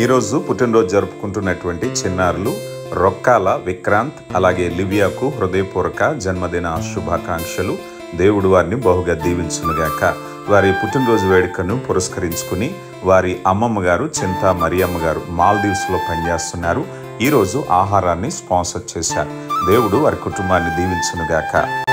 ఈరోజు పుట్టినరోజు జరుపుకుంటున్నటువంటి చిన్నారులు రొక్కాల విక్రాంత్ అలాగే లివియాకు హృదయపూర్వక జన్మదిన శుభాకాంక్షలు. దేవుడు వారిని బహుగా దీవించునుగాక. వారి పుట్టినరోజు వేడుకను పురస్కరించుకుని వారి అమ్మమ్మ గారు చింతా మరియమ్మ గారు మాల్దీవ్స్లో పనిచేస్తున్నారు. ఈరోజు ఆహారాన్ని స్పాన్సర్ చేశారు. దేవుడు వారి కుటుంబాన్ని దీవించునుగాక.